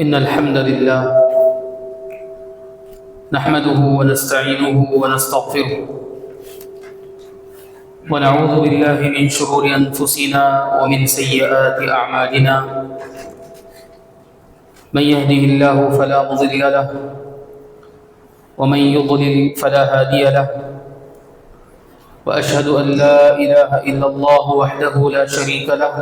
إن الحمد لله نحمده ونستعينه ونستغفره ونعوذ بالله من شرور أنفسنا ومن سيئات أعمالنا. من يهده الله فلا مضل له ومن يضلل فلا هادي له، وأشهد أن لا إله إلا الله وحده لا شريك له،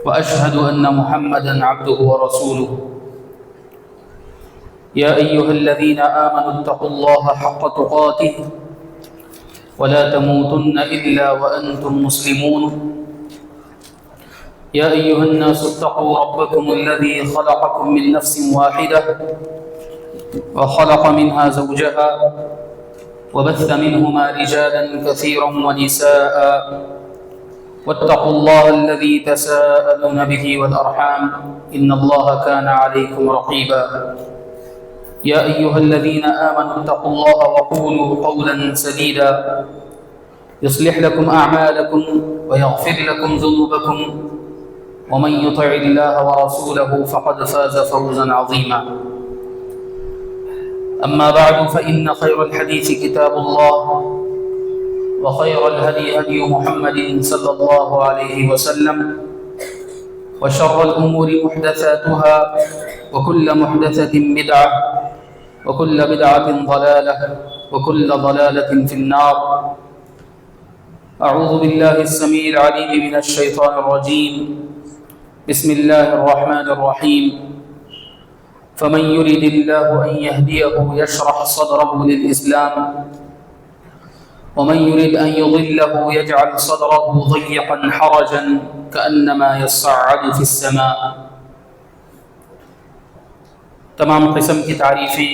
وأشهد أن محمدًا عبده ورسوله. يا أيها الذين آمنوا اتقوا الله حق تقاته ولا تموتن إلا وأنتم مسلمون. يا أيها الناس اتقوا ربكم الذي خلقكم من نفس واحدة وخلق منها زوجها وبث منهما رجالا كثيرا ونساء، واتقوا الله الذي تساءلون به والأرحام إن الله كان عليكم رقيبا. يا أيها الذين آمنوا اتقوا الله وقولوا قولا سديدا يصلح لكم أعمالكم ويغفر لكم ذنوبكم، ومن يطع الله ورسوله فقد فاز فوزا عظيما. أما بعد فإن خير الحديث كتاب الله، وخير الهدي هدي محمد صلى الله عليه وسلم، وشر الأمور محدثاتها، وكل محدثة بدعة، وكل بدعة ضلالة، وكل ضلالة في النار. أعوذ بالله السميع العليم من الشيطان الرجيم. بسم الله الرحمن الرحيم. فمن يرد الله أن يهديه يشرح صدره للإسلام، ومن يرد أن يضله يجعل صدره ضيقا حرجا كأنما يصعد في السماء. تمام قسم کی تعریفیں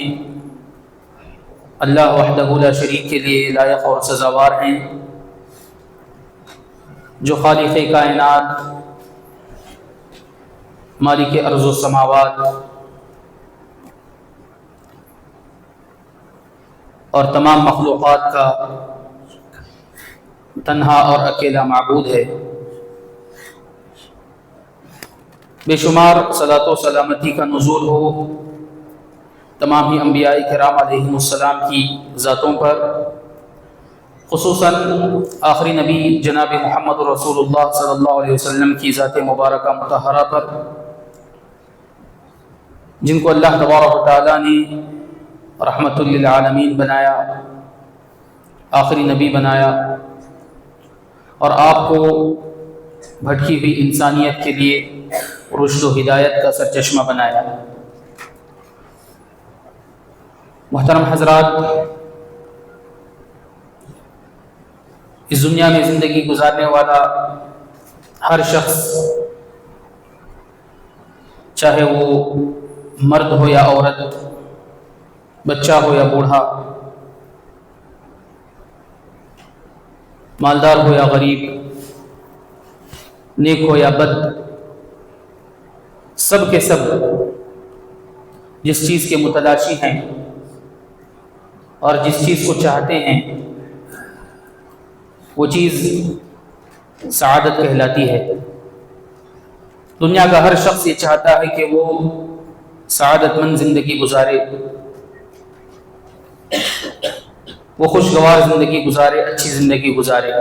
اللہ وحدہ لا شریک کے لیے لائق اور سزاوار ہیں، جو خالق کائنات، مالک ارض و سماوات اور تمام مخلوقات کا تنہا اور اکیلا معبود ہے۔ بے شمار صلاۃ و سلامتی کا نزول ہو تمام ہی انبیاء کرام علیہم السلام کی ذاتوں پر، خصوصاً آخری نبی جناب محمد رسول اللہ صلی اللہ علیہ وسلم کی ذات مبارکہ مطہرہ پر، جن کو اللہ تبارک و تعالیٰ نے رحمت للعالمین بنایا، آخری نبی بنایا، اور آپ کو بھٹکی ہوئی انسانیت کے لیے رشد و ہدایت کا سرچشمہ بنایا۔ محترم حضرات، اس دنیا میں زندگی گزارنے والا ہر شخص، چاہے وہ مرد ہو یا عورت، بچہ ہو یا بوڑھا، مالدار ہو یا غریب، نیک ہو یا بد، سب کے سب جس چیز کے متلاشی ہیں اور جس چیز کو چاہتے ہیں، وہ چیز سعادت کہلاتی ہے۔ دنیا کا ہر شخص یہ چاہتا ہے کہ وہ سعادت مند زندگی گزارے، وہ خوشگوار زندگی گزارے، اچھی زندگی گزارے۔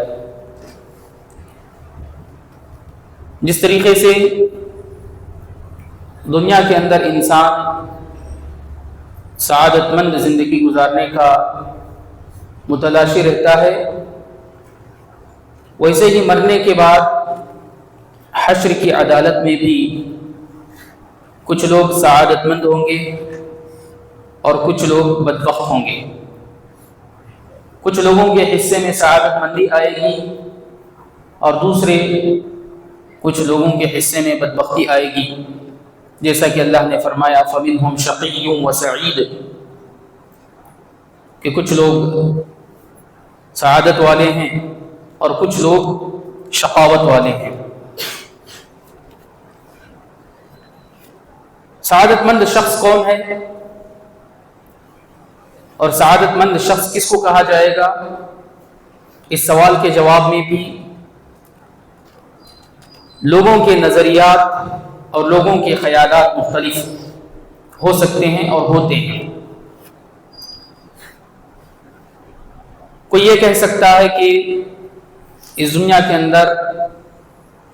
جس طریقے سے دنیا کے اندر انسان سعادت مند زندگی گزارنے کا متلاشی رہتا ہے، ویسے ہی مرنے کے بعد حشر کی عدالت میں بھی کچھ لوگ سعادت مند ہوں گے اور کچھ لوگ بدبخت ہوں گے۔ کچھ لوگوں کے حصے میں سعادت مندی آئے گی اور دوسرے کچھ لوگوں کے حصے میں بدبختی آئے گی، جیسا کہ اللہ نے فرمایا فَمِنْهُمْ شَقِيٌّ وَسَعِيدٌ، کہ کچھ لوگ سعادت والے ہیں اور کچھ لوگ شقاوت والے ہیں۔ سعادت مند شخص کون ہے اور سعادت مند شخص کس کو کہا جائے گا؟ اس سوال کے جواب میں بھی لوگوں کے نظریات اور لوگوں کے خیالات مختلف ہو سکتے ہیں اور ہوتے ہیں۔ کوئی یہ کہہ سکتا ہے کہ اس دنیا کے اندر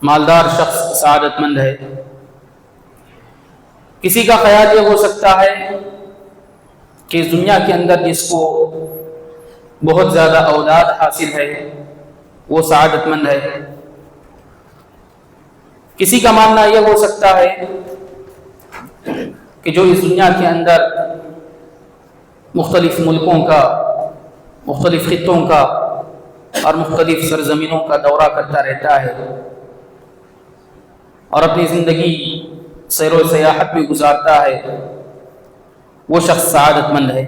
مالدار شخص سعادت مند ہے، کسی کا خیال یہ ہو سکتا ہے کہ اس دنیا کے اندر جس کو بہت زیادہ اولاد حاصل ہے وہ سعادت مند ہے، کسی کا ماننا یہ ہو سکتا ہے کہ جو اس دنیا کے اندر مختلف ملکوں کا، مختلف خطوں کا اور مختلف سرزمینوں کا دورہ کرتا رہتا ہے اور اپنی زندگی سیر و سیاحت میں گزارتا ہے، وہ شخص سعادت مند ہے۔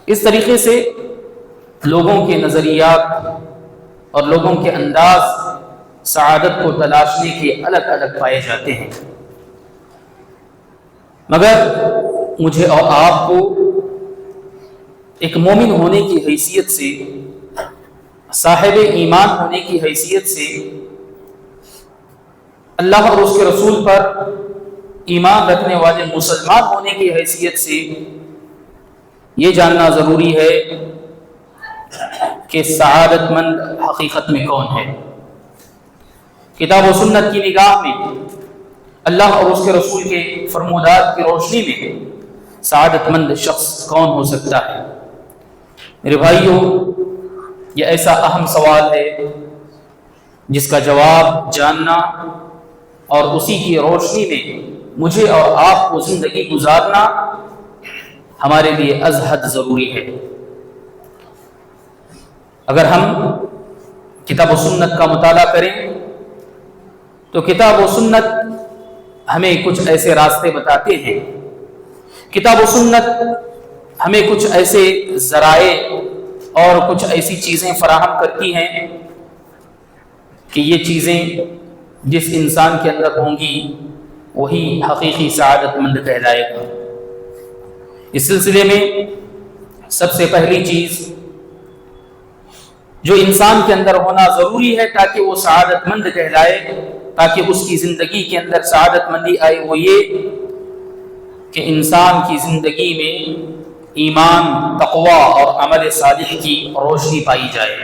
اس طریقے سے لوگوں کے نظریات اور لوگوں کے انداز سعادت کو تلاشنے کے الگ الگ پائے جاتے ہیں، مگر مجھے اور آپ کو ایک مومن ہونے کی حیثیت سے، صاحب ایمان ہونے کی حیثیت سے، اللہ اور اس کے رسول پر ایمان رکھنے والے مسلمان ہونے کی حیثیت سے یہ جاننا ضروری ہے کہ سعادت مند حقیقت میں کون ہے۔ کتاب و سنت کی نگاہ میں، اللہ اور اس کے رسول کے فرمودات کی روشنی میں سعادت مند شخص کون ہو سکتا ہے؟ میرے بھائیوں، یہ ایسا اہم سوال ہے جس کا جواب جاننا اور اسی کی روشنی میں مجھے اور آپ کو زندگی گزارنا ہمارے لیے از حد ضروری ہے۔ اگر ہم کتاب و سنت کا مطالعہ کریں تو کتاب و سنت ہمیں کچھ ایسے راستے بتاتے ہیں، کتاب و سنت ہمیں کچھ ایسے ذرائع اور کچھ ایسی چیزیں فراہم کرتی ہیں کہ یہ چیزیں جس انسان کے اندر ہوں گی وہی حقیقی سعادت مند کہلائے گا۔ اس سلسلے میں سب سے پہلی چیز جو انسان کے اندر ہونا ضروری ہے تاکہ وہ سعادت مند کہلائے، تاکہ اس کی زندگی کے اندر سعادت مندی آئے، وہ یہ کہ انسان کی زندگی میں ایمان، تقوی اور عمل صالح کی روشنی پائی جائے۔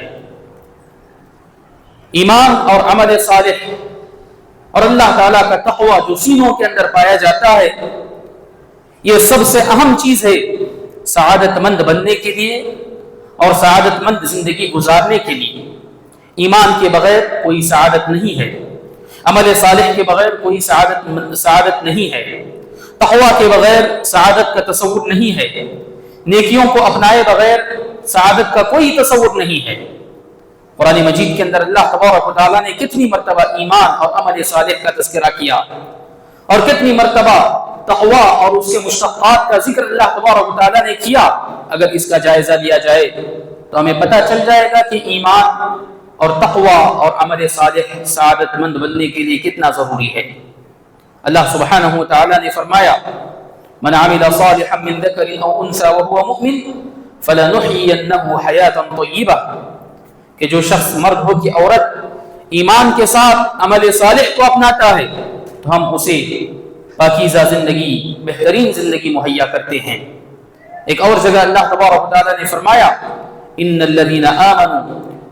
ایمان اور عمل صالح اور اللہ تعالیٰ کا تقوی جو سینوں کے اندر پایا جاتا ہے، یہ سب سے اہم چیز ہے سعادت مند بننے کے لیے اور سعادت مند زندگی گزارنے کے لیے۔ ایمان کے بغیر کوئی سعادت نہیں ہے، عمل صالح کے بغیر کوئی سعادت نہیں ہے، تقوی کے بغیر سعادت کا تصور نہیں ہے، نیکیوں کو اپنائے بغیر سعادت کا کوئی تصور نہیں ہے۔ قرآن مجید کے اندر اللہ تبارک و تعالیٰ نے کتنی مرتبہ ایمان اور عمل صالح کا تذکرہ کیا اور کتنی مرتبہ تقوی اور اس کے مشتقات کا ذکر اللہ تبارک و تعالیٰ نے کیا۔ اگر اس کا جائزہ لیا جائے تو ہمیں پتہ چل جائے گا کہ ایمان اور تقوی اور عمل صالح سعادت مند بننے کے لیے کتنا ضروری ہے۔ اللہ سبحانہ و تعالیٰ نے فرمایا، من عمل صالحا من ذکر او انثى وهو مؤمن فلنحيينه حیاة طیبہ، کہ جو شخص مرد ہو کہ عورت ایمان کے ساتھ عمل صالح کو اپناتا ہے تو ہم اسے پاکیزہ زندگی، بہترین زندگی مہیا کرتے ہیں۔ ایک اور جگہ اللہ تبارک و تعالیٰ نے فرمایا، ان الذين آمنوا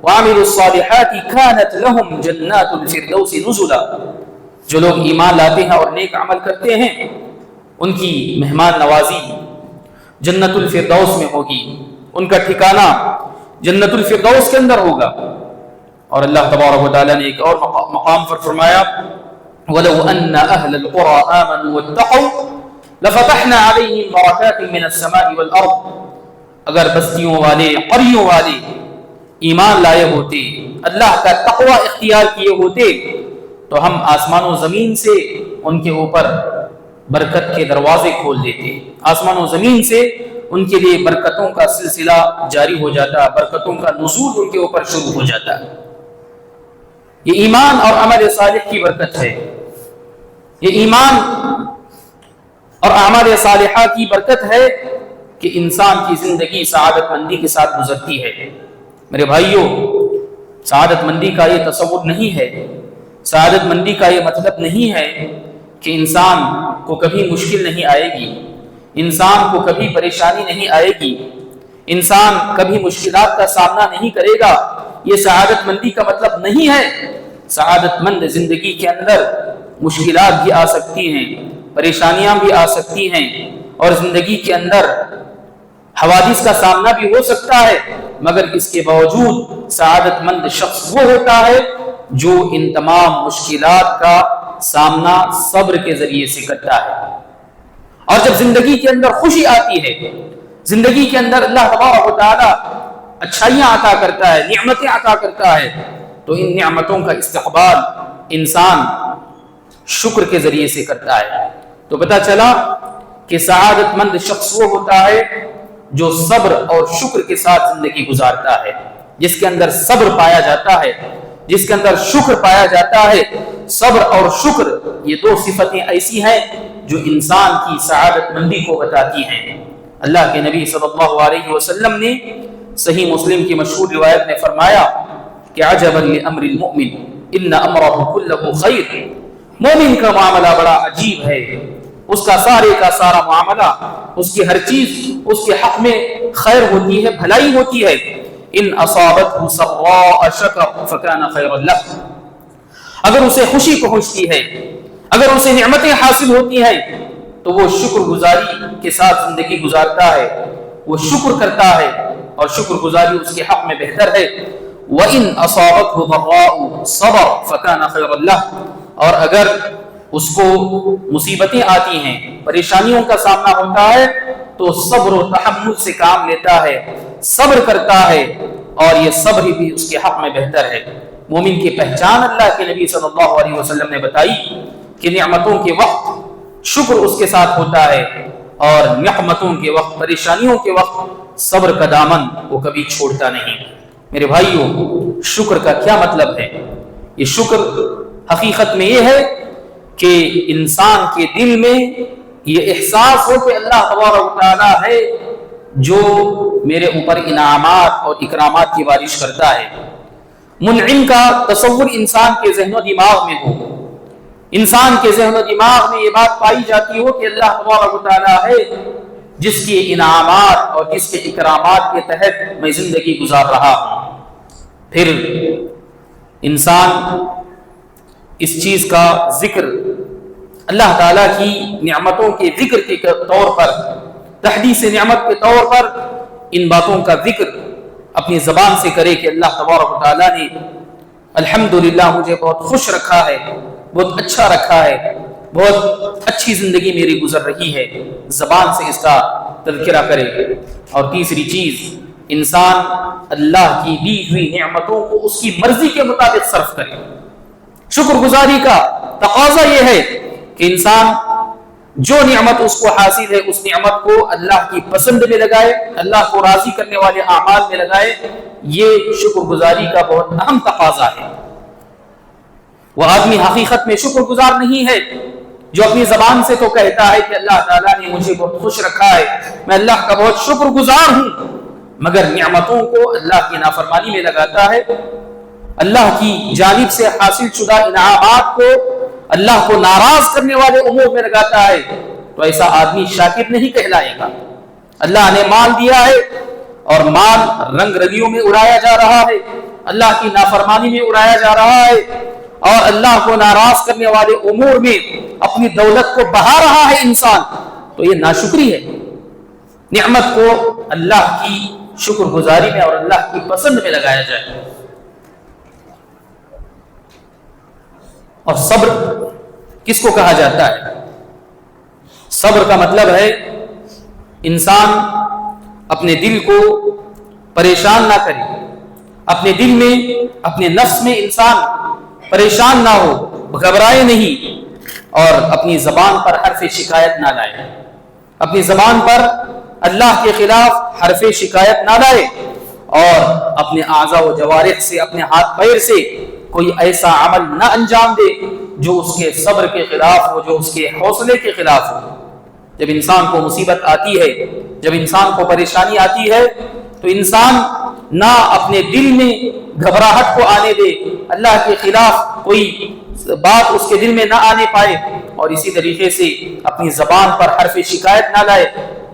وعملوا الصالحات كانت لهم جنات الفردوس نزلا، جو لوگ ایمان لاتے ہیں اور نیک عمل کرتے ہیں ان کی مہمان نوازی جنت الفردوس میں ہوگی، ان کا ٹھکانہ جنت الفردوس کے اندر ہوگا۔ اور اللہ تبارک و تعالیٰ نے ایک اور مقام پر فرمایا، وَلَوْ أَنَّ أَهْلَ الْقُرَىٰ آمَنُوا وَاتَّقَوْا لَفَتَحْنَا عَلَيْهِمْ بَرَكَاتٍ مِّنَ السَّمَاءِ وَالْأَرْضِ، اگر بستیوں والے، قریوں والے ایمان لائے ہوتے، اللہ کا تقوی اختیار کیے ہوتے تو ہم آسمان و زمین سے ان کے اوپر برکت کے دروازے کھول دیتے، آسمان و زمین سے ان کے لیے برکتوں کا سلسلہ جاری ہو جاتا، برکتوں کا نزول ان کے اوپر شروع ہو جاتا۔ یہ ایمان اور عمل صالح کی برکت ہے، یہ ایمان اور اعمال صالحہ کی برکت ہے کہ انسان کی زندگی سعادت مندی کے ساتھ گزرتی ہے۔ میرے بھائیوں، سعادت مندی کا یہ تصور نہیں ہے سعادت مندی کا یہ مطلب نہیں ہے کہ انسان کو کبھی مشکل نہیں آئے گی، انسان کو کبھی پریشانی نہیں آئے گی، انسان کبھی مشکلات کا سامنا نہیں کرے گا۔ یہ سعادت مندی کا مطلب نہیں ہے۔ سعادت مند زندگی کے اندر مشکلات بھی آ سکتی ہیں، پریشانیاں بھی آ سکتی ہیں، اور زندگی کے اندر حوادث کا سامنا بھی ہو سکتا ہے، مگر اس کے باوجود سعادت مند شخص وہ ہوتا ہے جو ان تمام مشکلات کا سامنا صبر کے ذریعے سے کرتا ہے۔ اور جب زندگی کے اندر خوشی آتی ہے، زندگی کے اندر اللہ تبارک و تعالی اچھائیاں عطا کرتا ہے، نعمتیں عطا کرتا ہے، تو ان نعمتوں کا استقبال انسان شکر کے ذریعے سے کرتا ہے۔ تو پتہ چلا کہ سعادت مند شخص وہ ہوتا ہے جو صبر اور شکر کے ساتھ زندگی گزارتا ہے، جس کے اندر صبر پایا جاتا ہے، جس کے اندر شکر پایا جاتا ہے۔ صبر اور شکر یہ دو صفتیں ایسی ہیں جو انسان کی سعادت مندی کو بتاتی ہیں۔ اللہ کے نبی صلی اللہ علیہ وسلم نے صحیح مسلم کی مشہور روایت میں فرمایا کہ عجبا لامر المؤمن ان امرہ کلہ خیر، مومن کا معاملہ بڑا عجیب ہے، اس کا سارے کا سارا معاملہ، اس کی ہر چیز اس کے حق میں خیر ہوتی ہے، بھلائی ہوتی ہے۔ ان اصابته سراء شکر فکان خیرا لہ، اگر اسے خوشی پہنچتی ہے، اگر اسے نعمتیں حاصل ہوتی ہیں تو وہ شکر گزاری کے ساتھ زندگی گزارتا ہے، وہ شکر کرتا ہے، اور شکر گزاری اس کے حق میں بہتر ہے۔ وَإِنْ أَصَابَتْهُ ضَرَّاءُ صَبَرَ فَكَانَ خَيْرًا لَهُ، اور اگر اس کو مصیبتیں آتی ہیں، پریشانیوں کا سامنا ہوتا ہے، تو صبر و تحمل سے کام لیتا ہے، صبر کرتا ہے، اور یہ صبر بھی اس کے حق میں بہتر ہے۔ مومن کی پہچان اللہ کے نبی صلی اللہ علیہ وسلم نے بتائی کہ نعمتوں کے وقت شکر اس کے ساتھ ہوتا ہے، اور نعمتوں کے وقت، پریشانیوں کے وقت صبر کا دامن وہ کبھی چھوڑتا نہیں۔ میرے بھائیوں، شکر کا کیا مطلب ہے؟ یہ شکر حقیقت میں یہ ہے کہ انسان کے دل میں یہ احساس ہو کہ اللہ تبارک و تعالی ہے جو میرے اوپر انعامات اور اکرامات کی بارش کرتا ہے۔ منعم کا تصور انسان کے ذہن و دماغ میں ہو، انسان کے ذہن و دماغ میں یہ بات پائی جاتی ہو کہ اللہ تبارک و تعالی ہے جس کے انعامات اور جس کے اکرامات کے تحت میں زندگی گزار رہا ہوں۔ پھر انسان اس چیز کا ذکر اللہ تعالیٰ کی نعمتوں کے ذکر کے طور پر، تحدیث نعمت کے طور پر ان باتوں کا ذکر اپنی زبان سے کرے کہ اللہ تبارک و تعالیٰ نے الحمدللہ مجھے بہت خوش رکھا ہے، بہت اچھا رکھا ہے، بہت اچھی زندگی میری گزر رہی ہے، زبان سے اس کا تذکرہ کرے۔ اور تیسری چیز، انسان اللہ کی دی ہوئی نعمتوں کو اس کی مرضی کے مطابق صرف کرے۔ شکر گزاری کا تقاضا یہ ہے کہ انسان جو نعمت اس کو حاصل ہے اس نعمت کو اللہ کی پسند میں لگائے، اللہ کو راضی کرنے والے اعمال میں لگائے۔ یہ شکر گزاری کا بہت اہم تقاضا ہے۔ وہ آدمی حقیقت میں شکر گزار نہیں ہے جو اپنی زبان سے تو کہتا ہے کہ اللہ تعالیٰ نے مجھے بہت خوش رکھا ہے، میں اللہ کا بہت شکر گزار ہوں، مگر نعمتوں کو اللہ کی نافرمانی میں لگاتا ہے، اللہ کی جانب سے حاصل شدہ انعامات کو اللہ کو ناراض کرنے والے امور میں لگاتا ہے، تو ایسا آدمی شاکر نہیں کہلائے گا۔ اللہ نے مال دیا ہے اور مال رنگ رلیوں میں اڑایا جا رہا ہے، اللہ کی نافرمانی میں اڑایا جا رہا ہے، اور اللہ کو ناراض کرنے والے امور میں اپنی دولت کو بہا رہا ہے انسان، تو یہ ناشکری ہے۔ نعمت کو اللہ کی شکر گزاری میں اور اللہ کی پسند میں لگایا جائے۔ اور صبر کس کو کہا جاتا ہے؟ صبر کا مطلب ہے انسان اپنے دل کو پریشان نہ کرے، اپنے دل میں، اپنے نفس میں انسان پریشان نہ ہو، گھبرائے نہیں، اور اپنی زبان پر حرف شکایت نہ لائے، اپنی زبان پر اللہ کے خلاف حرف شکایت نہ لائے، اور اپنے اعضاء و جوارح سے، اپنے ہاتھ پیر سے کوئی ایسا عمل نہ انجام دے جو اس کے صبر کے خلاف ہو، جو اس کے حوصلے کے خلاف ہو۔ جب انسان کو مصیبت آتی ہے، جب انسان کو پریشانی آتی ہے، تو انسان نہ اپنے دل میں گھبراہٹ کو آنے دے، اللہ کے خلاف کوئی بات اس کے دل میں نہ آنے پائے، اور اسی طریقے سے اپنی زبان پر حرف شکایت نہ لائے،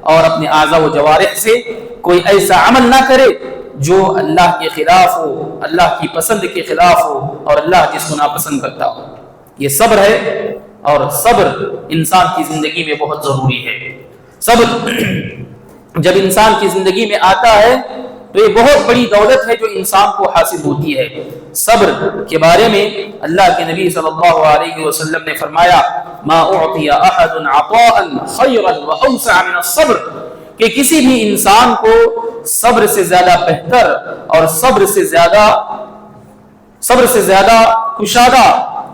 اور اپنے اعضاء و جوارح سے کوئی ایسا عمل نہ کرے جو اللہ کے خلاف ہو، اللہ کی پسند کے خلاف ہو، اور اللہ جس کو ناپسند کرتا ہو۔ یہ صبر ہے، اور صبر انسان کی زندگی میں بہت ضروری ہے۔ صبر جب انسان کی زندگی میں آتا ہے تو یہ بہت بڑی دولت ہے جو انسان کو حاصل ہوتی ہے۔ صبر کے بارے میں اللہ کے نبی صلی اللہ علیہ وسلم نے فرمایا ما اعطی احد عطاء خیرا واوسع من الصبر، کہ کسی بھی انسان کو صبر سے زیادہ بہتر اور صبر سے زیادہ کشادہ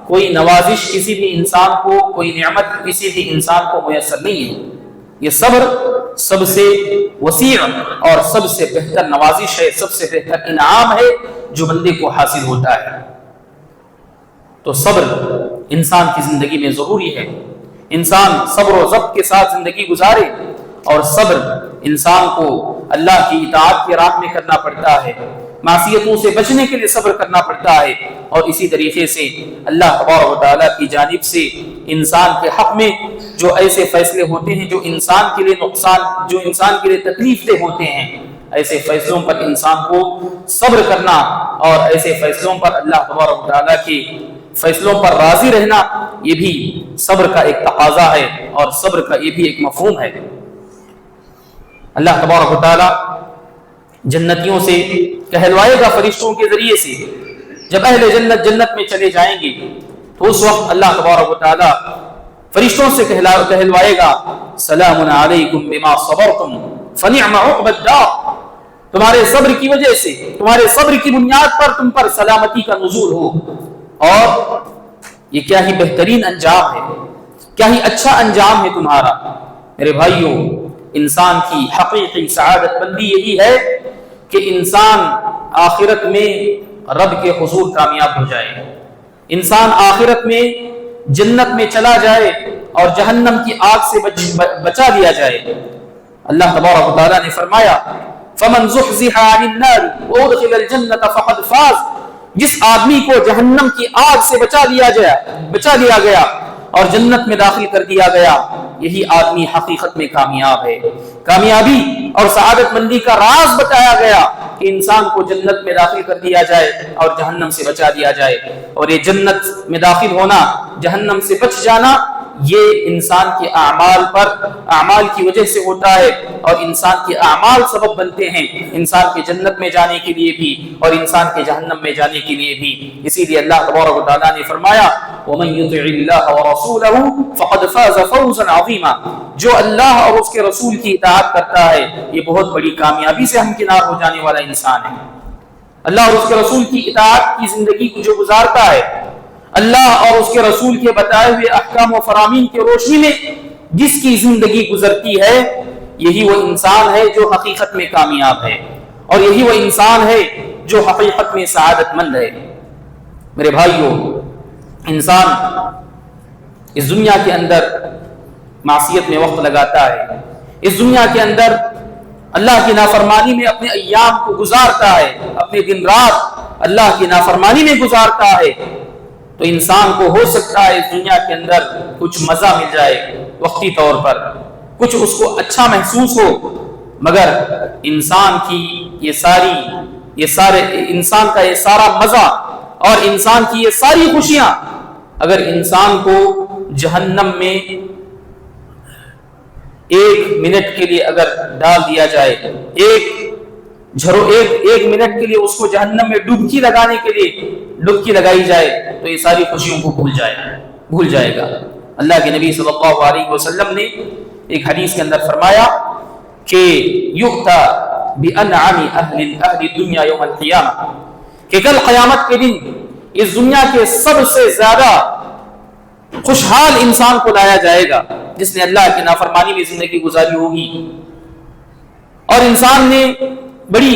کوئی نوازش کسی بھی انسان کو، کوئی نعمت کسی بھی انسان کو میسر نہیں ہے۔ یہ صبر سب سے وسیع اور سب سے بہتر نوازش ہے، سب سے بہتر انعام ہے جو بندے کو حاصل ہوتا ہے۔ تو صبر انسان کی زندگی میں ضروری ہے، انسان صبر و ضبط کے ساتھ زندگی گزارے، اور صبر انسان کو اللہ کی اطاعت کی راہ میں کرنا پڑتا ہے، معصیتوں سے بچنے کے لیے صبر کرنا پڑتا ہے، اور اسی طریقے سے اللہ تبارک و تعالیٰ کی جانب سے انسان کے حق میں جو ایسے فیصلے ہوتے ہیں جو انسان کے لیے نقصان، جو انسان کے لیے تکلیف دہ ہوتے ہیں، ایسے فیصلوں پر انسان کو صبر کرنا، اور ایسے فیصلوں پر اللہ تبارک و تعالیٰ کے فیصلوں پر راضی رہنا، یہ بھی صبر کا ایک تقاضا ہے، اور صبر کا یہ بھی ایک مفہوم ہے۔ اللہ تبارک و تعالیٰ جنتیوں سے کہلوائے گا فرشتوں کے ذریعے سے، جب اہل جنت میں چلے جائیں گے تو اس وقت اللہ تبارک و تعالیٰ فرشتوں سے کہلوائے گا سلام علیکم بما صبرتم فنعم عقبى الدار، تمہارے صبر کی وجہ سے، تمہارے صبر کی بنیاد پر تم پر سلامتی کا نزول ہو۔ اور یہ کیا ہی بہترین انجام ہے، کیا ہی اچھا انجام ہے تمہارا۔ میرے بھائیوں، انسان کی حقیقی سعادت مندی یہی ہے کہ انسان آخرت میں رب کے حضور کامیاب ہو جائے، انسان آخرت میں جنت میں چلا جائے اور جہنم کی آگ سے بچا دیا جائے۔ اللہ تبارک و تعالیٰ نے فرمایا فَمَنْ زُحْزِحَ عَنِ النَّارِ وَأُدْخِلَ الْجَنَّةَ فَقَدْ فَازَ، جس آدمی کو جہنم کی آگ سے بچا دیا گیا اور جنت میں داخل کر دیا گیا، یہی آدمی حقیقت میں کامیاب ہے۔ کامیابی اور سعادت مندی کا راز بتایا گیا کہ انسان کو جنت میں داخل کر دیا جائے اور جہنم سے بچا دیا جائے، اور یہ جنت میں داخل ہونا، جہنم سے بچ جانا، یہ انسان کے اعمال کی وجہ سے ہوتا ہے، اور انسان کے اعمال سبب بنتے ہیں انسان کے جنت میں جانے کے لیے بھی اور انسان کے جہنم میں جانے کے لیے بھی۔ اسی لیے اللہ تبارک و تعالیٰ نے فرمایا وَمَن يُطِعِ اللَّهَ وَرَسُولَهُ فَقَدْ فَازَ فَوْزًا عَظِيمًا، جو اللہ اور اس کے رسول کی اطاعت کرتا ہے یہ بہت بڑی کامیابی سے ہمکنار ہو جانے والا انسان ہے۔ اللہ اور اس کے رسول کی اطاعت کی زندگی کو جو گزارتا ہے، اللہ اور اس کے رسول کے بتائے ہوئے احکام و فرامین کی روشنی میں جس کی زندگی گزرتی ہے، یہی وہ انسان ہے جو حقیقت میں کامیاب ہے، اور یہی وہ انسان ہے جو حقیقت میں سعادت مند ہے۔ میرے بھائیوں، انسان اس دنیا کے اندر معصیت میں وقت لگاتا ہے، اس دنیا کے اندر اللہ کی نافرمانی میں اپنے ایام کو گزارتا ہے، اپنے دن رات اللہ کی نافرمانی میں گزارتا ہے، تو انسان کو ہو سکتا ہے اس دنیا کے اندر کچھ مزہ مل جائے وقتی طور پر، کچھ اس کو اچھا محسوس ہو، مگر انسان کا یہ سارا مزہ اور انسان کی یہ ساری خوشیاں اگر انسان کو جہنم میں ایک منٹ کے لیے اگر ڈال دیا جائے، ایک منٹ کے لیے اس کو جہنم میں ڈبکی لگائی جائے، تو یہ ساری خوشیوں کو بھول جائے گا۔ اللہ کے نبی صلی اللہ علیہ وسلم نے ایک حدیث کے اندر فرمایا کہ یؤتی بانعم اہل الدنیا یوم القیامہ، کہ کل قیامت کے دن اس دنیا کے سب سے زیادہ خوشحال انسان کو لایا جائے گا جس نے اللہ کی نافرمانی میں زندگی گزاری ہوگی، اور انسان نے بڑی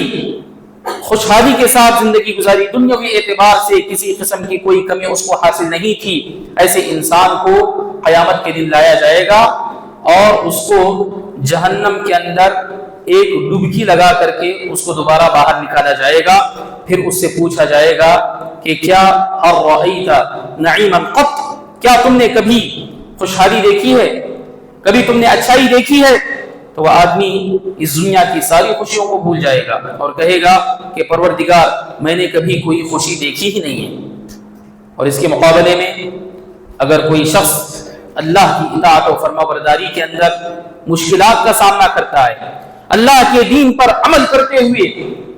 خوشحالی کے ساتھ زندگی گزاری، دنیاوی اعتبار سے کسی قسم کی کوئی کمی اس کو حاصل نہیں تھی، ایسے انسان کو قیامت کے دن لایا جائے گا اور اس کو جہنم کے اندر ایک ڈبکی لگا کر کے اس کو دوبارہ باہر نکالا جائے گا، پھر اس سے پوچھا جائے گا کہ کیا ارأیت نعیما قط، کیا تم نے کبھی خوشحالی دیکھی ہے، کبھی تم نے اچھائی دیکھی ہے؟ تو وہ آدمی اس دنیا کی ساری خوشیوں کو بھول جائے گا اور کہے گا کہ پروردگار میں نے کبھی کوئی خوشی دیکھی ہی نہیں ہے۔ اور اس کے مقابلے میں اگر کوئی شخص اللہ کی اطاعت و فرما برداری کے اندر مشکلات کا سامنا کرتا ہے، اللہ کے دین پر عمل کرتے ہوئے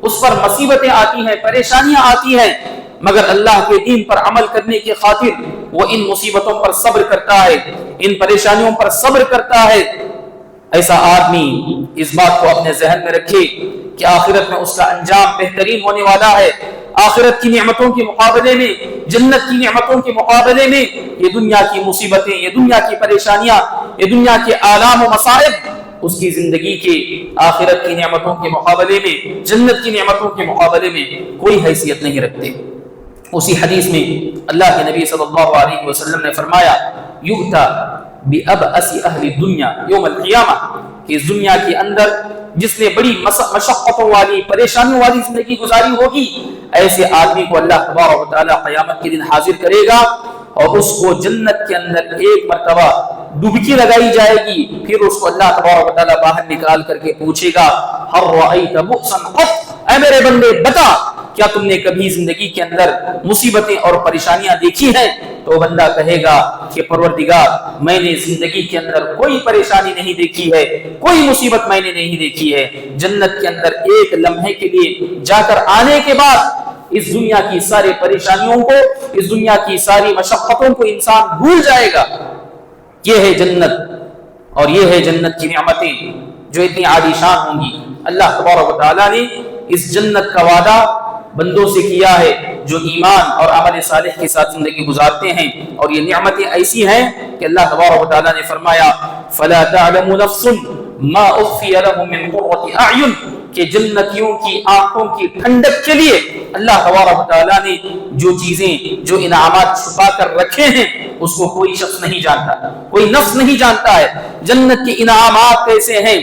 اس پر مصیبتیں آتی ہیں، پریشانیاں آتی ہیں، مگر اللہ کے دین پر عمل کرنے کی خاطر وہ ان مصیبتوں پر صبر کرتا ہے، ان پریشانیوں پر صبر کرتا ہے، ایسا آدمی اس بات کو اپنے ذہن میں رکھے کہ آخرت میں اس کا انجام بہترین ہونے والا ہے۔ آخرت کی نعمتوں کے مقابلے میں، جنت کی نعمتوں کے مقابلے میں یہ دنیا کی مصیبتیں، یہ دنیا کی پریشانیاں، یہ دنیا کے آلام و مصائب اس کی زندگی کے آخرت کی نعمتوں کے مقابلے میں، جنت کی نعمتوں کے مقابلے میں کوئی حیثیت نہیں رکھتے۔ اسی حدیث میں اللہ کے نبی صلی اللہ علیہ وسلم نے فرمایا یؤتی بأبأس اہل الدنیا یوم القیامہ، کہ اس دنیا کے اندر جس نے بڑی مشقتوں والی، پریشانیوں والی زندگی گزاری ہوگی، ایسے آدمی کو اللہ تبارک و تعالی قیامت کے دن حاضر کرے گا اور اس کو جنت کے اندر ایک مرتبہ ڈبکی لگائی جائے گی، پھر اس کو اللہ تبارک و تعالی باہر نکال کر کے پوچھے گا ہل رأیت بؤسا قط، اے میرے بندے بتا کیا تم نے کبھی زندگی کے اندر مصیبتیں اور پریشانیاں دیکھی ہیں؟ تو بندہ کہے گا کہ پروردگار میں نے زندگی کے اندر کوئی پریشانی نہیں دیکھی ہے، کوئی مصیبت میں نے نہیں دیکھی ہے۔ جنت کے اندر ایک لمحے کے لیے جا کر آنے کے بعد اس دنیا کی ساری پریشانیوں کو، اس دنیا کی ساری مشقتوں کو انسان بھول جائے گا۔ یہ ہے جنت، اور یہ ہے جنت کی نعمتیں جو اتنی عالی شان ہوں گی۔ اللہ تبارک و تعالیٰ نے اس جنت کا وعدہ بندوں سے کیا ہے جو ایمان اور عمل صالح کے ساتھ زندگی گزارتے ہیں، اور یہ نعمتیں ایسی ہیں کہ اللہ تبارک و تعالیٰ نے فرمایا فَلَا تَعْلَمُ نَفْسٌ مَا أُخْفِيَ لَهُم مِّن قُرَّةِ أَعْيُنٍ، کہ جنتیوں کی آنکھوں کی ٹھنڈک کے لیے اللہ تبارک و تعالیٰ نے جو چیزیں، جو انعامات چھپا کر رکھے ہیں اس کو کوئی شخص نہیں جانتا، کوئی نفس نہیں جانتا ہے۔ جنت کے انعامات کیسے ہیں،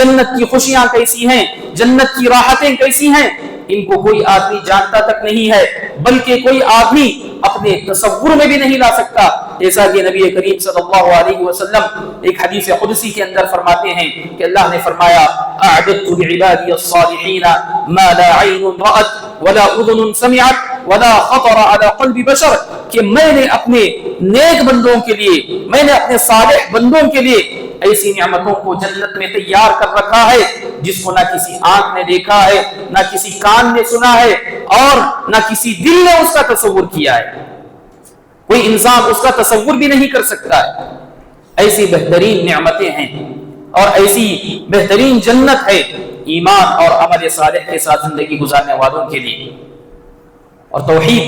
جنت کی خوشیاں کیسی ہیں، جنت کی راحتیں کیسی ہیں، ان کو کوئی آدمی جانتا تک نہیں ہے، بلکہ کوئی آدمی اپنے تصور میں بھی نہیں لا سکتا۔ جیسا کہ نبی کریم صلی اللہ علیہ وسلم ایک حدیث قدسی کے اندر فرماتے ہیں کہ اللہ نے فرمایا اعددت لعبادی الصالحین ما لا عین رأت ولا اذن سمعت ولا خطر على قلب بشر، کہ میں نے اپنے نیک بندوں کے لیے، میں نے اپنے صالح بندوں کے لیے ایسی نعمتوں کو جنت میں تیار کر رکھا ہے جس کو نہ کسی آنکھ نے دیکھا ہے، نہ کسی کان نے سنا ہے، اور نہ کسی دل نے اس کا تصور کیا ہے۔ کوئی انسان اس کا تصور بھی نہیں کر سکتا ہے۔ ایسی بہترین نعمتیں ہیں اور ایسی بہترین جنت ہے ایمان اور عمل صالح کے ساتھ زندگی گزارنے والوں کے لیے۔ اور توحید،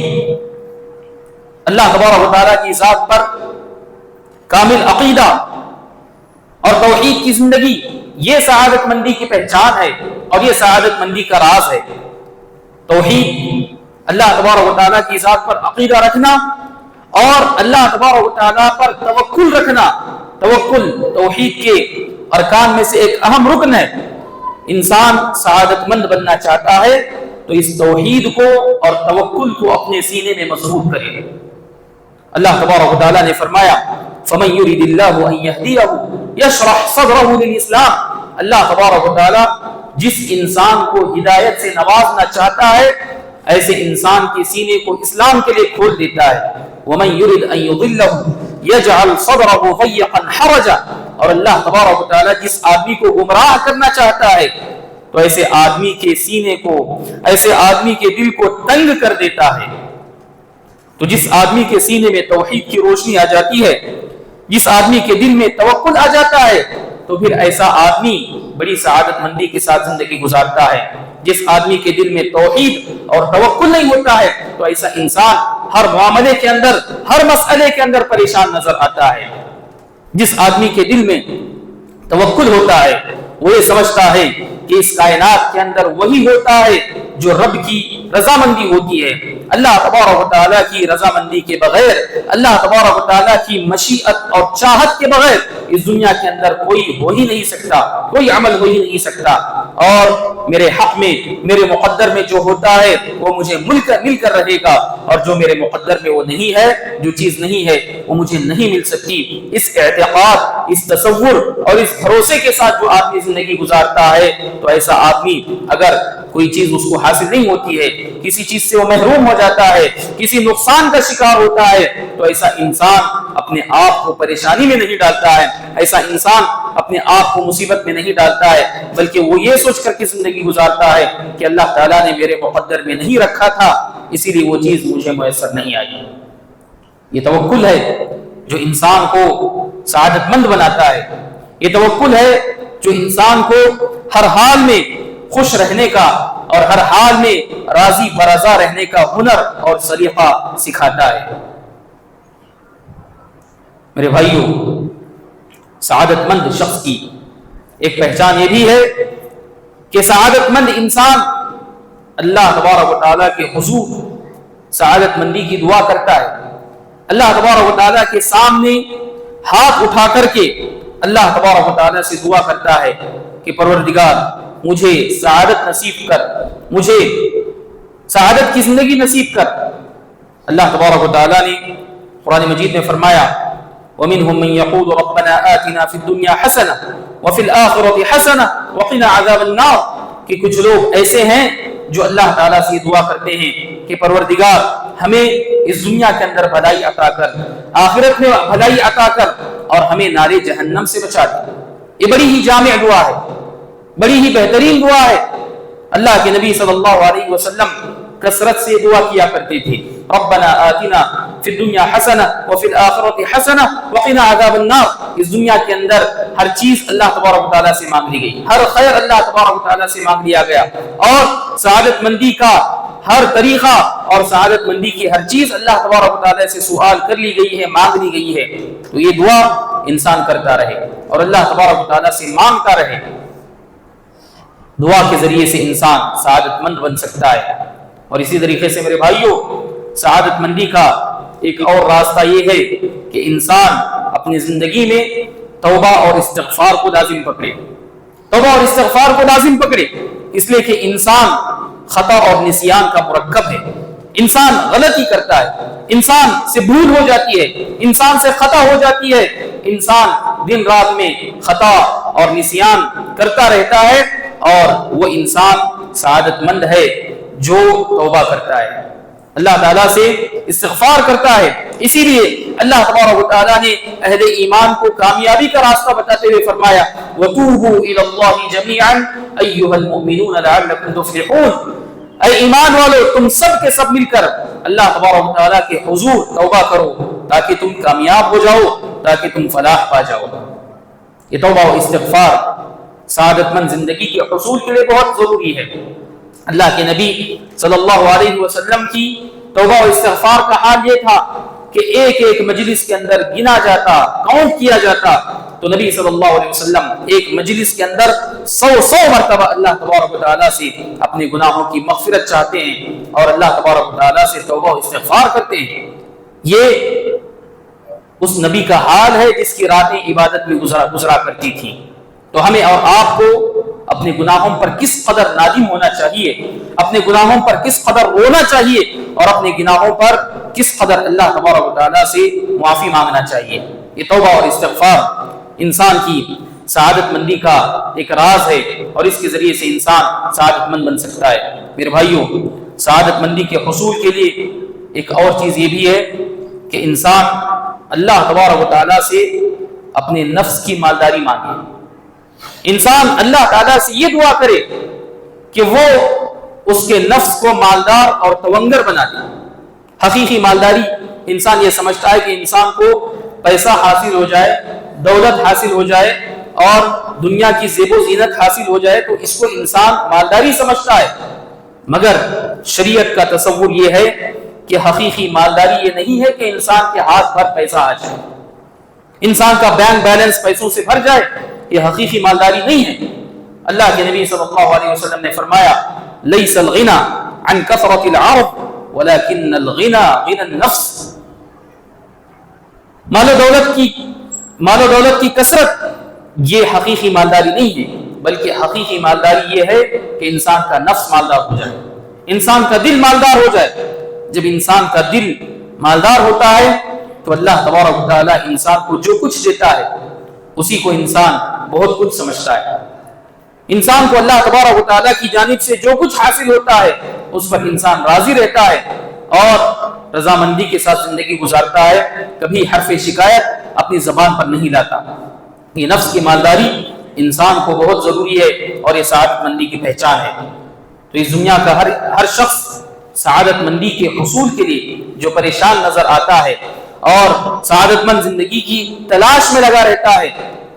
اللہ تبارک و تعالیٰ کی ذات پر کامل عقیدہ اور توحید کی زندگی، یہ سعادت مندی کی پہچان ہے اور یہ سعادت مندی کا راز ہے۔ توحید، اللہ تبارک و تعالیٰ کی ذات پر عقیدہ رکھنا اور اللہ تبارک و تعالیٰ پر توکل رکھنا۔ توکل توحید کے ارکان میں سے ایک اہم رکن ہے۔ انسان سعادت مند بننا چاہتا ہے تو اس توحید کو اور توکل کو اپنے سینے میں مضبوط کرے۔ اللہ تبارک و تعالیٰ نے فرمایا فَمَن يُرِدِ اللَّهُ أَن يَهْدِيَهُ يَشْرَحْ صَدْرَهُ لِلْإِسْلَامِ، اللہ تبارک و تعالیٰ جس انسان کو ہدایت سے نوازنا چاہتا ہے ایسے انسان کے سینے کو اسلام کے لیے کھول دیتا ہے۔ وَمَن يُرِدْ أَن يُضِلَّهُ يَجْعَلْ صَدْرَهُ ضَيِّقًا حَرَجًا، اور اللہ تبارک و تعالیٰ جس آدمی کو گمراہ کرنا چاہتا ہے تو ایسے آدمی کے سینے کو، ایسے آدمی کے دل کو تنگ کر دیتا ہے۔ تو جس آدمی کے سینے میں توحید کی روشنی آ جاتی ہے، جس آدمی کے دل میں توکل آ جاتا ہے، تو پھر ایسا آدمی بڑی سعادت مندی کے ساتھ زندگی گزارتا ہے۔ جس آدمی کے دل میں توحید اور توکل نہیں ہوتا ہے تو ایسا انسان ہر معاملے کے اندر، ہر مسئلے کے اندر پریشان نظر آتا ہے۔ جس آدمی کے دل میں توکل ہوتا ہے وہ یہ سمجھتا ہے کہ اس کائنات کے اندر وہی ہوتا ہے جو رب کی رضامندی ہوتی ہے، اللہ تبارک و تعالیٰ کی رضامندی کے بغیر، اللہ تبارک و تعالیٰ کی مشیت اور چاہت کے بغیر اس دنیا کے اندر کوئی ہو ہی نہیں سکتا، کوئی عمل ہو ہی نہیں سکتا۔ اور میرے حق میں، میرے مقدر میں جو ہوتا ہے وہ مجھے مل کر رہے گا، اور جو میرے مقدر میں وہ نہیں ہے، جو چیز نہیں ہے وہ مجھے نہیں مل سکتی۔ اس اعتقاد، اس تصور اور اس بھروسے کے ساتھ جو آدمی زندگی گزارتا ہے، تو ایسا آدمی اگر کوئی چیز اس کو حاصل نہیں ہوتی ہے، کسی چیز سے وہ محروم ہو جاتا ہے، کسی نقصان کا شکار ہوتا ہے، تو ایسا انسان اپنے آپ کو پریشانی میں نہیں ڈالتا ہے، ایسا انسان اپنے آپ کو مصیبت میں نہیں ڈالتا ہے، بلکہ وہ یہ سوچ کر کے زندگی گزارتا ہے کہ اللہ تعالیٰ نے میرے مقدر میں نہیں رکھا تھا، اسی لیے وہ چیز مجھے میسر نہیں آئی۔ یہ توکل ہے جو انسان کو سعادت مند بناتا ہے، یہ توکل ہے جو انسان کو ہر حال میں خوش رہنے کا اور ہر حال میں راضی برضا رہنے کا ہنر اور سلیقہ سکھاتا ہے۔ میرے بھائیوں، سعادت مند شخص کی ایک پہچان یہ بھی ہے کہ سعادت مند انسان اللہ تبارک و تعالیٰ کے حضور سعادت مندی کی دعا کرتا ہے، اللہ تبارک و تعالیٰ کے سامنے ہاتھ اٹھا کر کے اللہ تبارک و تعالیٰ سے دعا کرتا ہے کہ پروردگار مجھے سعادت نصیب کر، مجھے سعادت کی زندگی نصیب کر۔ اللہ تبارک و تعالیٰ نے قرآن مجید میں فرمایا وَمِنْهُمْ مَنْ يَقُولُ رَبَّنَا آتِنَا فِي الدُّنْيَا حَسَنَةً وَفِي الْآخِرَةِ حَسَنَةً وَقِنَا عَذَابَ النَّارِ کہ کچھ لوگ ایسے ہیں جو اللہ تعالیٰ سے دعا کرتے ہیں کہ پروردگار ہمیں اس دنیا کے اندر بھلائی عطا کر، آخرت میں بھلائی عطا کر، اور ہمیں نار جہنم سے بچا دے۔ یہ بڑی ہی جامع دعا ہے، بڑی ہی بہترین دعا ہے۔ اللہ کے نبی صلی اللہ علیہ وسلم کثرت سے دعا کیا کرتے تھے ربنا آتنا فی الدنیا حسنہ وفی الآخرۃ حسنہ وقنا عذاب النار۔ اس دنیا کے اندر ہر چیز اللہ تبارک و تعالیٰ سے مانگ لی گئی، ہر خیر اللہ تبارک و تعالیٰ سے مانگ لیا گیا، اور سعادت مندی کا ہر طریقہ اور سعادت مندی کی ہر چیز اللہ تبارک و تعالیٰ سے سوال کر لی گئی ہے، مانگ لی گئی ہے۔ تو یہ دعا انسان کرتا رہے اور اللہ تبارک و تعالیٰ سے مانگتا رہے۔ دعا کے ذریعے سے انسان سعادت مند بن سکتا ہے۔ اور اسی طریقے سے میرے بھائیوں، سعادت مندی کا ایک اور راستہ یہ ہے کہ انسان اپنی زندگی میں توبہ اور استغفار کو لازم پکڑے، توبہ اور استغفار کو لازم پکڑے، اس لیے کہ انسان خطا اور نسیان کا مرکب ہے۔ انسان غلطی کرتا ہے، انسان سے بھول ہو جاتی ہے، انسان سے خطا ہو جاتی ہے، انسان دن رات میں خطا اور نسیان کرتا رہتا ہے، اور وہ انسان سعادت مند ہے جو توبہ کرتا ہے، اللہ تعالیٰ سے استغفار کرتا ہے۔ اسی لیے اللہ تبارک و تعالیٰ نے اہل ایمان کو کامیابی کا راستہ بتاتے ہوئے فرمایا وَتُوبُوا إِلَى اللَّهِ جَمِيعًا أَيُّهَا الْمُؤْمِنُونَ لَعَلَّكُمْ تُفْلِحُونَ۔ اے ایمان والو، تم سب کے سب مل کر اللہ تبارک و تعالیٰ کے حضور توبہ کرو تاکہ تم کامیاب ہو جاؤ، تاکہ تم فلاح پا جاؤ۔ یہ توبہ و استغفار سعادت مند زندگی کے حصول کے لیے بہت ضروری ہے۔ اللہ کے نبی صلی اللہ علیہ وسلم کی توبہ و استغفار کا حال یہ تھا کہ ایک ایک مجلس کے اندر گنا جاتا، کاؤنٹ کیا جاتا، تو نبی صلی اللہ علیہ وسلم ایک مجلس کے اندر 100 مرتبہ اللہ تبارک و تعالیٰ سے اپنے گناہوں کی مغفرت چاہتے ہیں اور اللہ تبارک و تعالیٰ سے توبہ و استغفار کرتے ہیں۔ یہ اس نبی کا حال ہے جس کی راتیں عبادت میں گزرا کرتی تھیں۔ تو ہمیں اور آپ کو اپنے گناہوں پر کس قدر نادم ہونا چاہیے، اپنے گناہوں پر کس قدر رونا چاہیے، اور اپنے گناہوں پر کس قدر اللہ تبارک و تعالیٰ سے معافی مانگنا چاہیے۔ یہ توبہ اور استغفار انسان کی سعادت مندی کا ایک راز ہے، اور اس کے ذریعے سے انسان سعادت مند بن سکتا ہے۔ میرے بھائیوں، سعادت مندی کے حصول کے لیے ایک اور چیز یہ بھی ہے کہ انسان اللہ تبارک و تعالیٰ سے اپنے نفس کی مالداری مانگے۔ انسان اللہ تعالیٰ سے یہ دعا کرے کہ وہ اس کے نفس کو مالدار اور تونگر بنا دے۔ حقیقی مالداری انسان یہ سمجھتا ہے کہ انسان کو پیسہ حاصل ہو جائے، دولت حاصل ہو جائے اور دنیا کی زیب و زینت حاصل ہو جائے تو اس کو انسان مالداری سمجھتا ہے، مگر شریعت کا تصور یہ ہے کہ حقیقی مالداری یہ نہیں ہے کہ انسان کے ہاتھ بھر پیسہ آ جائے، انسان کا بینک بیلنس پیسوں سے بھر جائے، یہ حقیقی مالداری نہیں ہے۔ اللہ کے نبی صلی اللہ علیہ وسلم نے فرمایا لیس الغنى عن کثرت العرض ولكن الغنى غنى النفس. مال و دولت کی کثرت یہ حقیقی مالداری نہیں ہے، بلکہ حقیقی مالداری یہ ہے کہ انسان کا نفس مالدار ہو جائے، انسان کا دل مالدار ہو جائے. جب انسان کا دل مالدار ہوتا ہے تو اللہ تبارک و تعالیٰ انسان کو جو کچھ دیتا ہے اسی کو انسان بہت کچھ سمجھتا ہے. انسان کو اللہ تبارک و تعالیٰ کی جانب سے جو کچھ حاصل ہوتا ہے اس پر انسان راضی رہتا ہے اور رضامندی کے ساتھ زندگی گزارتا ہے، کبھی حرف شکایت اپنی زبان پر نہیں لاتا. یہ نفس کی مالداری انسان کو بہت ضروری ہے اور یہ سعادت مندی کی پہچان ہے. تو اس دنیا کا ہر شخص سعادت مندی کے حصول کے لیے جو پریشان نظر آتا ہے اور سعادت مند زندگی کی تلاش میں لگا رہتا ہے،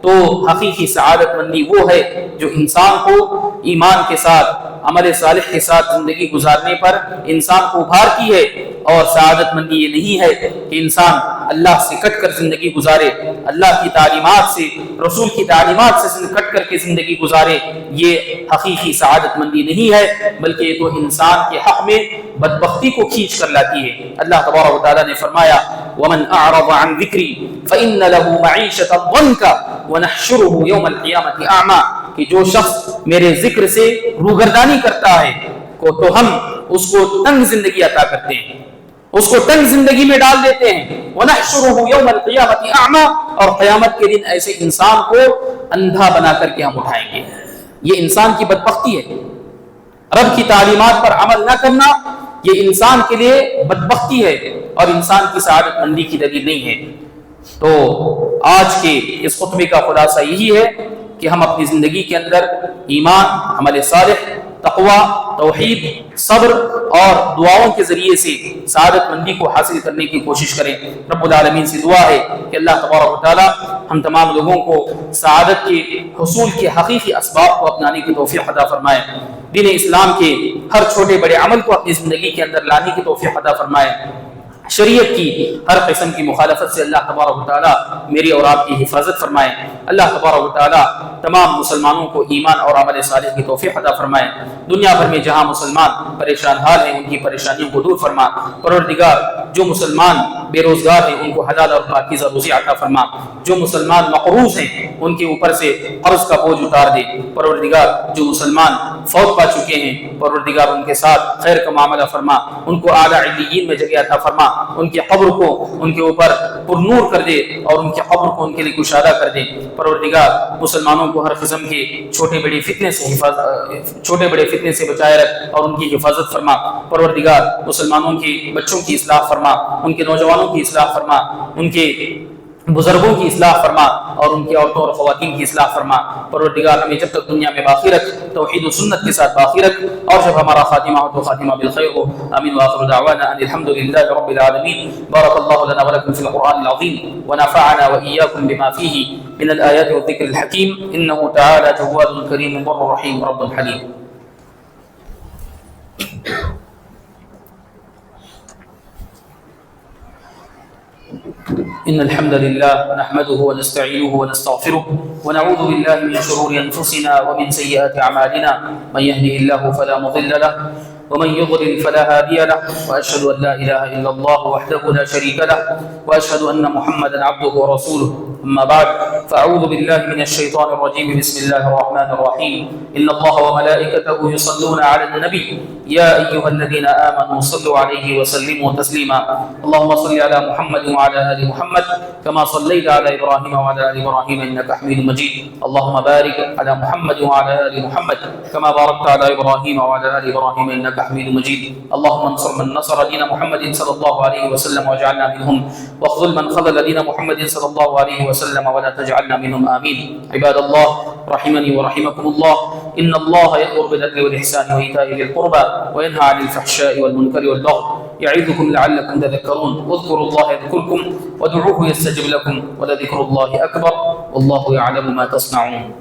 تو حقیقی سعادت مندی وہ ہے جو انسان کو ایمان کے ساتھ، عمل صالح کے ساتھ زندگی گزارنے پر انسان کو ابھارتی ہے. اور سعادت مندی یہ نہیں ہے کہ انسان اللہ سے کٹ کر زندگی گزارے، اللہ کی تعلیمات سے، رسول کی تعلیمات سے کٹ کر کے زندگی گزارے. یہ حقیقی سعادت مندی نہیں ہے، بلکہ یہ تو انسان کے حق میں بدبختی کو کھینچ کر لاتی ہے. اللہ تبارک و تعالیٰ نے فرمایا وَمَنْ أَعْرَضَ عَنْ ذِكْرِي فَإِنَّ لَهُ مَعِيشَةً ضَنْكَ وَنَحْشُرُهُ يَوْمَ الْقِيَامَةِ أَعْمَى. کہ جو شخص میرے ذکر سے روگردانی کرتا ہے تو ہم اس کو تنگ زندگی عطا کرتے ہیں، اس کو تنگ زندگی میں ڈال دیتے ہیں. وَنَحْشُرُهُ يَوْمَ الْقِيَامَةِ أَعْمَى. اور قیامت کے دن ایسے انسان کو اندھا بنا کر کے ہم اٹھائیں گے. یہ انسان کی بدبختی ہے. رب کی تعلیمات پر عمل نہ کرنا یہ انسان کے لیے بدبختی ہے اور انسان کی سعادت مندی کی دلیل نہیں ہے. تو آج کے اس خطبے کا خلاصہ یہی ہے کہ ہم اپنی زندگی کے اندر ایمان، عمل صالح، تقوی، توحید، صبر اور دعاؤں کے ذریعے سے سعادت مندی کو حاصل کرنے کی کوشش کریں. رب العالمین سے دعا ہے کہ اللہ تبارک و تعالی ہم تمام لوگوں کو سعادت کے حصول کے حقیقی اسباب کو اپنانے کی توفیق عطا فرمائے. دین اسلام کے ہر چھوٹے بڑے عمل کو اپنی زندگی کے اندر لانے کی توفیق عطا فرمائے. شریعت کی ہر قسم کی مخالفت سے اللہ تبارک و تعالیٰ میری اور آپ کی حفاظت فرمائے. اللہ تبارک و تعالیٰ تمام مسلمانوں کو ایمان اور عمل صالح کی توفیق عطا فرمائے. دنیا بھر میں جہاں مسلمان پریشان حال ہیں ان کی پریشانیوں کو دور فرما. پروردگار جو مسلمان بے روزگار ہیں ان کو حلال اور پاکیزہ روزی عطا فرما. جو مسلمان مقروض ہیں ان کے اوپر سے قرض کا بوجھ اتار دے. پروردگار جو مسلمان فوت پا چکے ہیں پروردگار ان کے ساتھ خیر کا معاملہ فرما، ان کو اعلیٰ علیین میں جگہ عطا فرما، ان کی قبر کو ان کے اوپر پر نور کر دے اور ان کی قبر کو ان کے لیے کشادہ کر دے. پروردگار مسلمانوں کو ہر قسم کے چھوٹے بڑے فتنے سے بچائے رکھ اور ان کی حفاظت فرما. پروردگار مسلمانوں کے بچوں کی اصلاح فرما، ان کے نوجوانوں کی اصلاح فرما، ان کے بزرگوں کی اصلاح فرما اور ان کی عورتوں اور خواتین کی اصلاح فرما. پروردگار ہمیں جب تک دنیا میں باقی رکھ توحید و سنت کے ساتھ باقی رکھ اور جب ہمارا خاتمہ ہو تو خاتمہ بالخیر ہو. آمین وآخر دعوانا ان الحمد للہ رب العالمین. بارک اللہ لنا ولکم فی القرآن العظیم ونفعنا وإیاکم بما فیہ من الآیات والذکر الحکیم انہ تعالی جواد کریم بر رحیم رب حلیم. إن الحمد لله نحمده ونستعينه ونستغفره ونعوذ بالله من شرور أنفسنا ومن سيئات أعمالنا. من يهده الله فلا مضل له ومن يضلل فلا هادي له وأشهد أن لا إله إلا الله وحده لا شريك له وأشهد أن محمدا عبده ورسوله. أما بعد فأعوذ بالله من الشيطان الرجيم. بسم الله الرحمن الرحيم. إن الله وملائكته يصلون على النبي يا أيها الذين آمنوا صلوا عليه وسلموا تسليما. اللهم صل على محمد وعلى آل محمد كما صليت على إبراهيم وعلى آل إبراهيم إنك حميد مجيد. اللهم بارك على محمد وعلى آل محمد كما باركت على إبراهيم وعلى آل إبراهيم إنك حميد مجيد. اللهم انصر من نصر دين محمد صلى الله عليه وسلم واجعلنا منهم واخذل من خذل دين محمد صلى الله عليه وسلم ولا تجعلنا منهم. آمين. عباد الله رحمني ورحمكم الله إن الله يأمر بالعدل والإحسان وإيتاء ذي القربى وينهى عن الفحشاء والمنكر والبغي يعظكم لعلكم تذكرون. واذكروا الله يذكركم وادعوه يستجب لكم ولذكر الله أكبر والله يعلم ما تصنعون.